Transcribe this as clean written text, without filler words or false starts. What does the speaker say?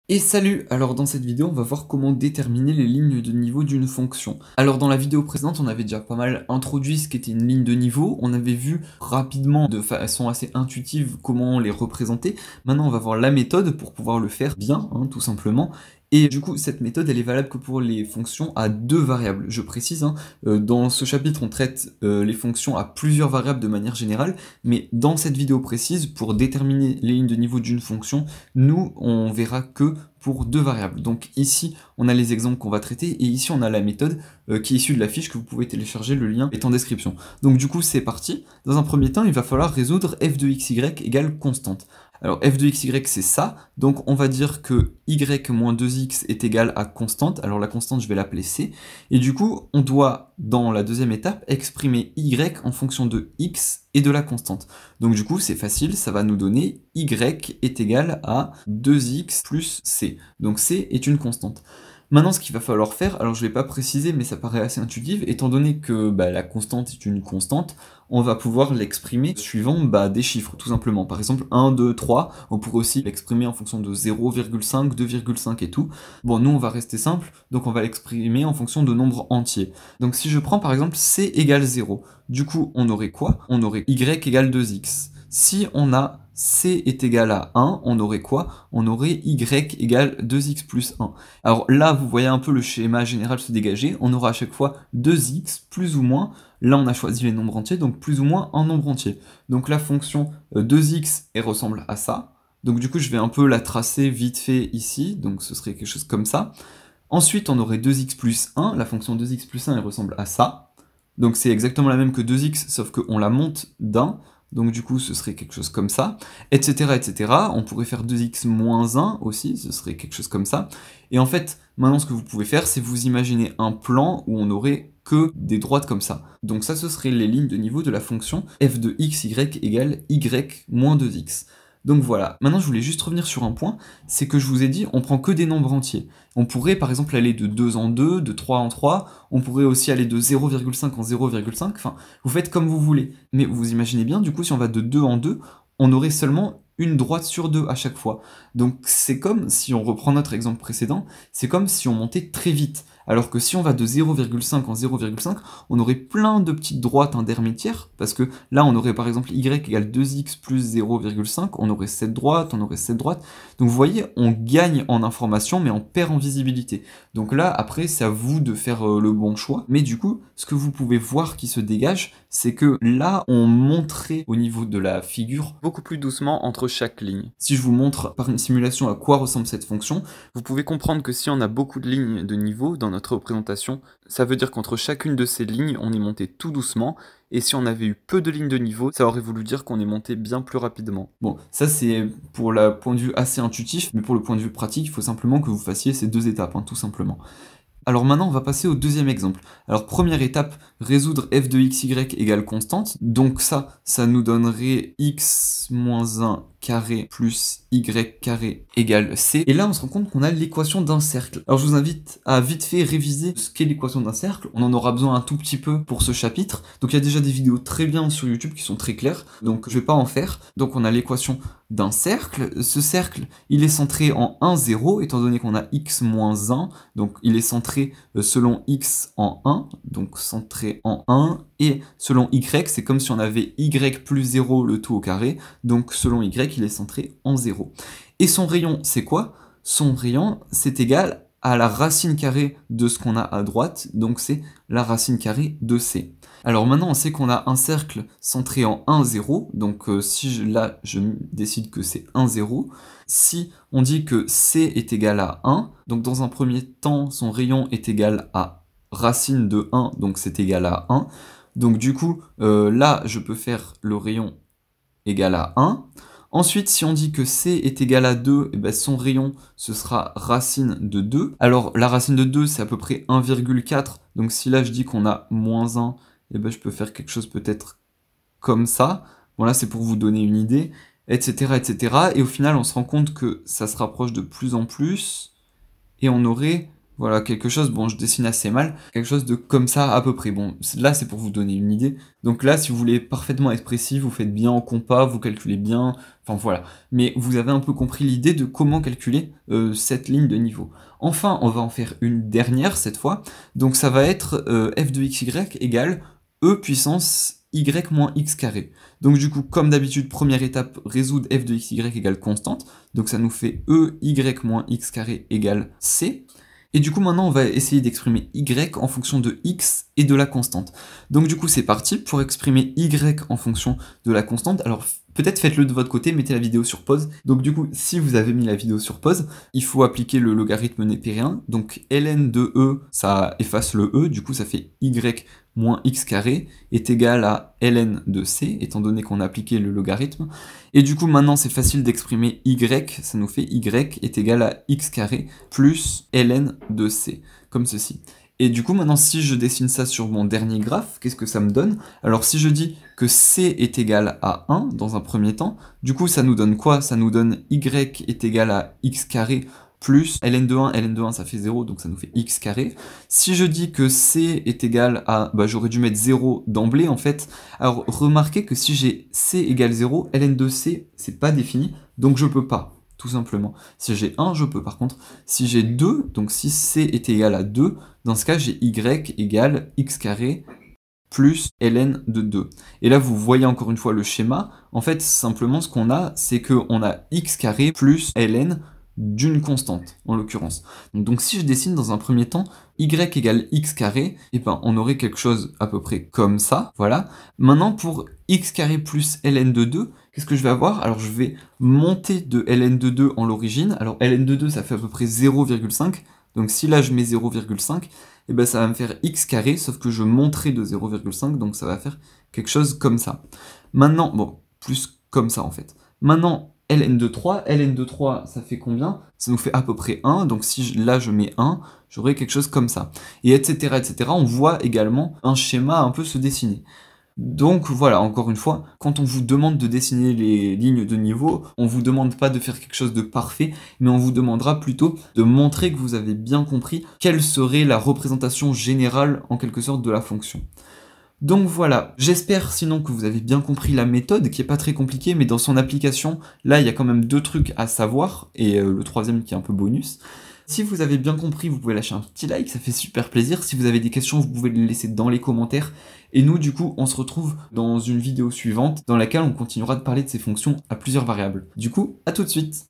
Et salut! Alors dans cette vidéo, on va voir comment déterminer les lignes de niveau d'une fonction. Alors dans la vidéo précédente, on avait déjà pas mal introduit ce qu'était une ligne de niveau, on avait vu rapidement, de façon assez intuitive, comment les représenter. Maintenant, on va voir la méthode pour pouvoir le faire bien, hein, tout simplement. Et du coup, cette méthode, elle est valable que pour les fonctions à deux variables. Je précise, hein, dans ce chapitre, on traite les fonctions à plusieurs variables de manière générale, mais dans cette vidéo précise, pour déterminer les lignes de niveau d'une fonction, nous, on verra que pour deux variables. Donc ici, on a les exemples qu'on va traiter, et ici, on a la méthode qui est issue de la fiche que vous pouvez télécharger, le lien est en description. Donc du coup, c'est parti. Dans un premier temps, il va falloir résoudre f de xy égale constante. Alors f de xy, c'est ça, donc on va dire que y moins 2x est égal à constante, alors la constante, je vais l'appeler c, et du coup, on doit, dans la deuxième étape, exprimer y en fonction de x et de la constante. Donc du coup, c'est facile, ça va nous donner y est égal à 2x plus c. Donc c est une constante. Maintenant, ce qu'il va falloir faire, alors je ne vais pas préciser, mais ça paraît assez intuitif, étant donné que la constante est une constante, on va pouvoir l'exprimer suivant des chiffres, tout simplement. Par exemple, 1, 2, 3, on pourrait aussi l'exprimer en fonction de 0,5, 2,5 et tout. Bon, nous, on va rester simple, donc on va l'exprimer en fonction de nombres entiers. Donc si je prends par exemple c égale 0, du coup, on aurait quoi? On aurait y égale 2x. Si on a c est égal à 1, on aurait quoi? On aurait y égale 2x plus 1. Alors là, vous voyez un peu le schéma général se dégager, on aura à chaque fois 2x plus ou moins, là on a choisi les nombres entiers, donc plus ou moins un nombre entier. Donc la fonction 2x, elle ressemble à ça. Donc du coup, je vais un peu la tracer vite fait ici, donc ce serait quelque chose comme ça. Ensuite, on aurait 2x plus 1, la fonction 2x plus 1, elle ressemble à ça. Donc c'est exactement la même que 2x, sauf qu'on la monte d'un, donc du coup ce serait quelque chose comme ça, etc. etc. On pourrait faire 2x moins 1 aussi, ce serait quelque chose comme ça. Et en fait, maintenant ce que vous pouvez faire, c'est vous imaginer un plan où on aurait que des droites comme ça. Donc ça, ce serait les lignes de niveau de la fonction f de xy égale y moins 2x. Donc voilà, maintenant je voulais juste revenir sur un point, c'est que je vous ai dit, on prend que des nombres entiers. On pourrait par exemple aller de 2 en 2, de 3 en 3, on pourrait aussi aller de 0,5 en 0,5, enfin, vous faites comme vous voulez. Mais vous imaginez bien, du coup, si on va de 2 en 2, on aurait seulement une droite sur deux à chaque fois. Donc c'est comme, si on reprend notre exemple précédent, c'est comme si on montait très vite. Alors que si on va de 0,5 en 0,5, on aurait plein de petites droites intermédiaires, parce que là, on aurait par exemple y égale 2x plus 0,5, on aurait cette droite, on aurait cette droite. Donc vous voyez, on gagne en information, mais on perd en visibilité. Donc là, après, c'est à vous de faire le bon choix. Mais du coup, ce que vous pouvez voir qui se dégage, c'est que là, on monterait au niveau de la figure beaucoup plus doucement entre chaque ligne. Si je vous montre par une simulation à quoi ressemble cette fonction, vous pouvez comprendre que si on a beaucoup de lignes de niveau dans notre représentation, ça veut dire qu'entre chacune de ces lignes, on est monté tout doucement, et si on avait eu peu de lignes de niveau, ça aurait voulu dire qu'on est monté bien plus rapidement. Bon, ça c'est pour le point de vue assez intuitif, mais pour le point de vue pratique, il faut simplement que vous fassiez ces deux étapes, hein, tout simplement. Alors maintenant, on va passer au deuxième exemple. Alors première étape, résoudre f de xy égale constante. Donc ça nous donnerait x moins 1 carré plus y carré égale c. Et là, on se rend compte qu'on a l'équation d'un cercle. Alors je vous invite à vite fait réviser ce qu'est l'équation d'un cercle. On en aura besoin un tout petit peu pour ce chapitre. Donc il y a déjà des vidéos très bien sur YouTube qui sont très claires. Donc je vais pas en faire. Donc on a l'équation d'un cercle. Ce cercle, il est centré en 1, 0, étant donné qu'on a x moins 1. Donc il est centré selon x en 1, donc centré en 1, et selon y, c'est comme si on avait y plus 0 le tout au carré, donc selon y, il est centré en 0. Et son rayon, c'est quoi? Son rayon, c'est égal à la racine carrée de ce qu'on a à droite, donc c'est la racine carrée de c. Alors maintenant, on sait qu'on a un cercle centré en 1, 0, donc là, je décide que c'est 1, 0. Si on dit que c est égal à 1, donc dans un premier temps, son rayon est égal à racine de 1, donc c'est égal à 1. Donc du coup, là, je peux faire le rayon égal à 1. Ensuite, si on dit que c est égal à 2, et son rayon, ce sera racine de 2. Alors, la racine de 2, c'est à peu près 1,4. Donc si là, je dis qu'on a moins 1, je peux faire quelque chose peut-être comme ça. Bon, là, c'est pour vous donner une idée, etc., etc. Et au final, on se rend compte que ça se rapproche de plus en plus. Et on aurait Voilà, quelque chose, bon, je dessine assez mal, quelque chose de comme ça à peu près. Bon, là, c'est pour vous donner une idée. Donc là, si vous voulez parfaitement être précis, vous faites bien en compas, vous calculez bien, enfin voilà. Mais vous avez un peu compris l'idée de comment calculer cette ligne de niveau. Enfin, on va en faire une dernière cette fois. Donc ça va être f de xy égale e puissance y moins x carré. Donc du coup, comme d'habitude, première étape, résoudre f de xy égale constante. Donc ça nous fait e y moins x carré égale c. Et du coup, maintenant, on va essayer d'exprimer y en fonction de x et de la constante. Donc du coup, c'est parti pour exprimer y en fonction de la constante. Alors, peut-être faites-le de votre côté, mettez la vidéo sur pause. Donc du coup, si vous avez mis la vidéo sur pause, il faut appliquer le logarithme népérien. Donc ln de e, ça efface le e, du coup ça fait y moins x carré est égal à ln de c, étant donné qu'on a appliqué le logarithme. Et du coup, maintenant, c'est facile d'exprimer y, ça nous fait y est égal à x carré plus ln de c, comme ceci. Et du coup, maintenant, si je dessine ça sur mon dernier graphe, qu'est-ce que ça me donne? Alors, si je dis que c est égal à 1 dans un premier temps, du coup, ça nous donne quoi? Ça nous donne y est égal à x carré plus ln de 1, ça fait 0, donc ça nous fait x carré. Si je dis que c est égal à... Bah, j'aurais dû mettre 0 d'emblée, en fait. Alors, remarquez que si j'ai c égale 0, ln de c, c'est pas défini, donc je peux pas, tout simplement. Si j'ai 1, je peux. Par contre, si j'ai 2, donc si c est égal à 2, dans ce cas, j'ai y égale x carré plus ln de 2. Et là, vous voyez encore une fois le schéma. En fait, simplement, ce qu'on a, c'est qu'on a x carré plus ln d'une constante, en l'occurrence. Donc si je dessine dans un premier temps y égale x carré, et ben on aurait quelque chose à peu près comme ça, voilà. Maintenant pour x carré plus ln de 2, qu'est-ce que je vais avoir? Alors je vais monter de ln de 2 en l'origine, alors ln de 2 ça fait à peu près 0,5, donc si là je mets 0,5, et ben ça va me faire x carré, sauf que je monterai de 0,5, donc ça va faire quelque chose comme ça. Maintenant, bon, plus comme ça en fait. Maintenant, ln de 3, ln de 3, ça fait combien? Ça nous fait à peu près 1, donc si là je mets 1, j'aurai quelque chose comme ça. Et etc., etc., on voit également un schéma un peu se dessiner. Donc voilà, encore une fois, quand on vous demande de dessiner les lignes de niveau, on vous demande pas de faire quelque chose de parfait, mais on vous demandera plutôt de montrer que vous avez bien compris quelle serait la représentation générale, en quelque sorte, de la fonction. Donc voilà, j'espère sinon que vous avez bien compris la méthode, qui est pas très compliquée, mais dans son application, là il y a quand même 2 trucs à savoir, et le troisième qui est un peu bonus. Si vous avez bien compris, vous pouvez lâcher un petit like, ça fait super plaisir. Si vous avez des questions, vous pouvez les laisser dans les commentaires. Et nous, du coup, on se retrouve dans une vidéo suivante, dans laquelle on continuera de parler de ces fonctions à plusieurs variables. Du coup, à tout de suite!